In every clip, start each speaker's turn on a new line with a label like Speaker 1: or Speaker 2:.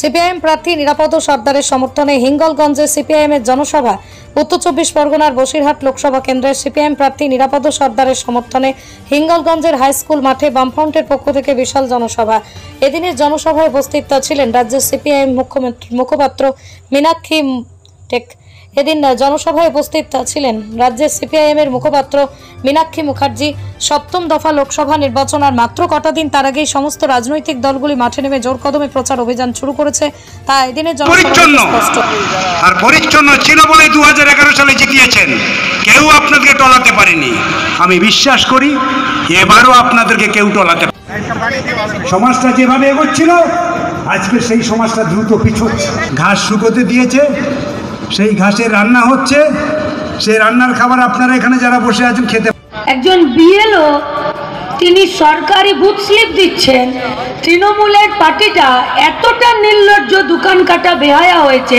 Speaker 1: CPIM প্রার্থী নিরাপদ সর্দারের সমর্থনে হিঙ্গলগঞ্জে সিপিআইএমের জনসভা। উত্তর 24 পরগনার বসিরহাট লোকসভা কেন্দ্রের সিপিআইএম প্রার্থী নিরাপদ সর্দারের সমর্থনে হিঙ্গলগঞ্জের হাইস্কুল মাঠে বামফ্রন্টের পক্ষ থেকে বিশাল জনসভা। এদিনের জনসভায় উপস্থিত ছিলেন রাজ্যের সিপিআইএম মুখপাত্র মীনাক্ষী টেক। এদিন জনসভায় উপস্থিত ছিলেন রাজ্যের সিপিআইএমের মুখপাত্র মীনাক্ষী মুখার্জি। সপ্তম দফা লোকসভা নির্বাচন আর মাত্র কটা দিন তার আগেই সমস্ত রাজনৈতিক দলগুলি মাঠে নেমে জোর কদমে প্রচার অভিযান শুরু করেছে। তা এদিনের
Speaker 2: আর পরিচ্ছন্ন ছিল বলে 2011 সালে জিতিয়েছেন, কেউ আপনাদেরকে টলাতে পারেনি। আমি বিশ্বাস করি এবারও আপনাদেরকে কেউ টলাতে পারে। সমাজটা যেভাবে এগোচ্ছিল আজকে সেই সমাজটা দ্রুত পিছোচ্ছে। ঘাস শুকোতে দিয়েছে, সেই ঘাসের রান্না হচ্ছে, সেই রান্নার খাবার আপনারা এখানে যারা বসে আছেন খেতে।
Speaker 3: একজন বিএলও তিনি সরকারি বুথ স্লিপ দিচ্ছেন। তৃণমূলের পার্টিটা এতটা নির্লজ্জ, দোকান কাটা বেহায়া হয়েছে,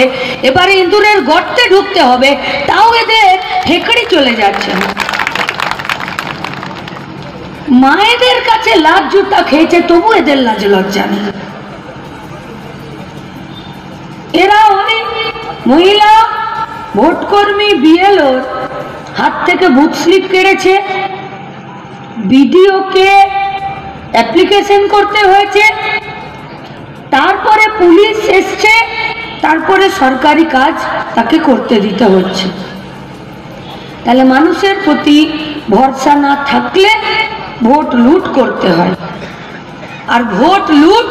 Speaker 3: এবারে ইঁদুরের গর্তে ঢুকতে হবে, তাও এদের ঠেকড়ি চলে যাচ্ছে। মায়েদের কাছে লাজ জুতা খেয়েছে, তবু এদের লাজ লজ্জা নেই। এরা ওই মহিলা ভোটকর্মী বিএলওর হাত থেকে বুথ স্লিপ কেড়েছে, বিডিওকে অ্যাপ্লিকেশন করতে হয়েছে, তারপরে পুলিশ এসছে, তারপরে সরকারি কাজ তাকে করতে দিতে হচ্ছে। তাহলে মানুষের প্রতি ভরসা না থাকলে ভোট লুট করতে হয়, আর ভোট লুট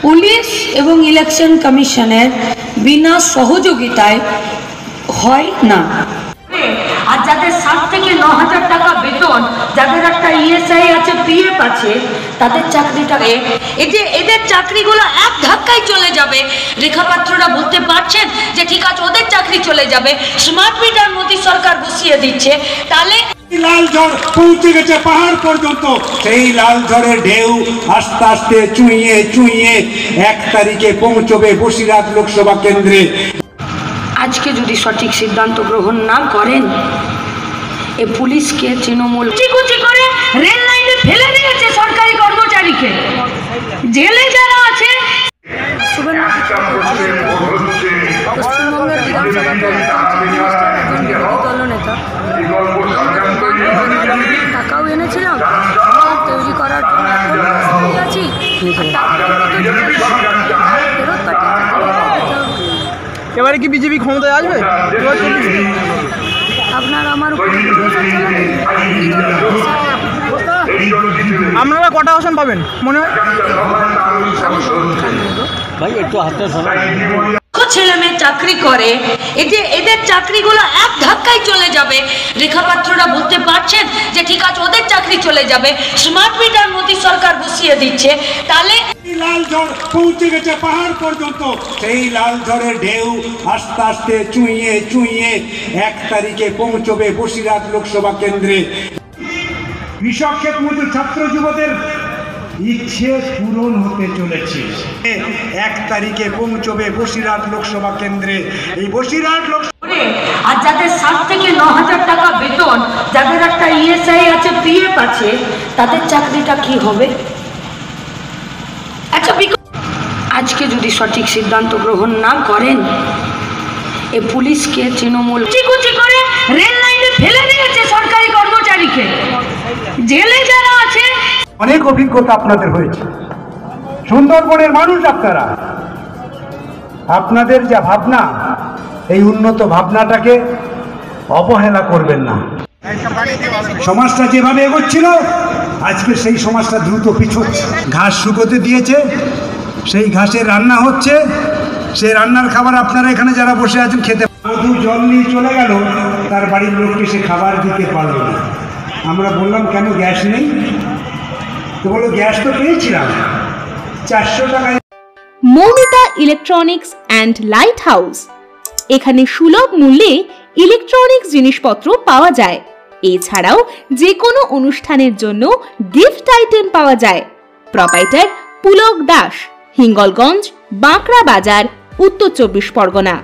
Speaker 3: পুলিশ এবং ইলেকশন কমিশনের বিনা সহযোগিতায় হয় না। আর যাদের 7 থেকে 9,000 টাকা বেতন, যাদের একটা ইএসআই আছে, পিএফ আছে, তাদের চাকরিটাকে এদের চাকরিগুলো এক ধাক্কায় চলে যাবে। রেখাপাত্ররা বলতে পারছেন যে ঠিক আছে ওদের চাকরি চলে যাবে, স্মার্ট মিটার মোদী সরকার বসিয়ে দিচ্ছে। তাহলে
Speaker 2: লাল ঝড় পৌঁছে গেছে পাহাড় পর্যন্ত। সেই লাল ঝড়ের ঢেউ আস্তে আস্তে চুইয়ে চুইয়ে 1 তারিখে পৌঁছবে বসিরহাট লোকসভা কেন্দ্রে।
Speaker 3: আজকে যদি সঠিক সিদ্ধান্ত গ্রহণ না করেন, এ পুলিশকে তৃণমূল কুচি করে রেল লাইনে ফেলে দিয়েছে, সরকারি কর্মচারীকে। জেলে যারা আছে,
Speaker 1: পশ্চিমবঙ্গের বিধানসভা দলনেতা টাকাও এনেছিলাম তৈরি করার আছি।
Speaker 4: এবারে কি বিজেপি ক্ষমতায় আসবে?
Speaker 1: আপনার আমার
Speaker 4: আপনারা কটা আসন পাবেন মনে হয়?
Speaker 5: ভাই একটু হাতটা
Speaker 3: ছেলে মেয়ে চাকরি করে, এদের চাকরিগুলো এক ধাক্কায় চলে যাবে। রেখাপাত্ররা বলতে পারছেন যে ঠিক আছে ওদের চাকরি চলে যাবে, স্মার্ট মিটার মোদী সরকার বসিয়ে দিচ্ছে। তাহলে
Speaker 2: লাল ঝড় পৌঁছে গেছে পাহাড় পর্যন্ত। সেই লাল ঝড়ের ঢেউ আস্তে আস্তে চুইয়ে চুইয়ে 1 তারিখে পৌঁছবে বসিরহাট লোকসভা কেন্দ্রে। কৃষক ক্ষেত মজুর ছাত্র যুবদের ইচ্ছে পূরণ হতে চলেছে। 1 তারিখে পৌঁছবে বসিরহাট লোকসভা কেন্দ্রে। এই বসিরহাট
Speaker 3: আর যাদের 7 থেকে 9,000 টাকা বেতন, যাদের একটা ইএসআই আছে, পিএফ আছে, তাদের চাকরিটা কি হবে? আচ্ছা, আজকে যদি সঠিক সিদ্ধান্ত গ্রহণ না করেন, এ পুলিশকে তৃণমূল কুচি করে রেল লাইনে ফেলে দিয়েছে, সরকারি কর্মচারীকে। জেলে যারা আছে,
Speaker 2: অনেক অভিজ্ঞতা আপনাদের হয়েছে। সুন্দরবনের মানুষ আপনারা, আপনাদের যা ভাবনা, এই উন্নত ভাবনাটাকে অবহেলা করবেন না। সমাজটা যেভাবে এগোচ্ছিল আজকে সেই সমাজটা দ্রুত পিছোচ্ছে। ঘাস শুকোতে দিয়েছে, সেই ঘাসের রান্না হচ্ছে, সেই রান্নার খাবার আপনারা এখানে যারা বসে আছেন খেতে। মধু জল নিয়ে চলে গেল, তার বাড়ির লোককে সে খাবার দিতে পারলো না। আমরা বললাম কেন গ্যাস নেই? তো বলো গ্যাস তো পেয়েছিলাম 400 টাকায়।
Speaker 6: Moumita electronics and light house, এখানে সুলভ মূল্যে ইলেকট্রনিক্স জিনিসপত্র পাওয়া যায়। এছাড়াও যে কোনো অনুষ্ঠানের জন্য গিফট আইটেম পাওয়া যায়। প্রোপাইটার পুলক দাস, হিঙ্গলগঞ্জ, বাঁকড়া বাজার, উত্তর 24 পরগনা।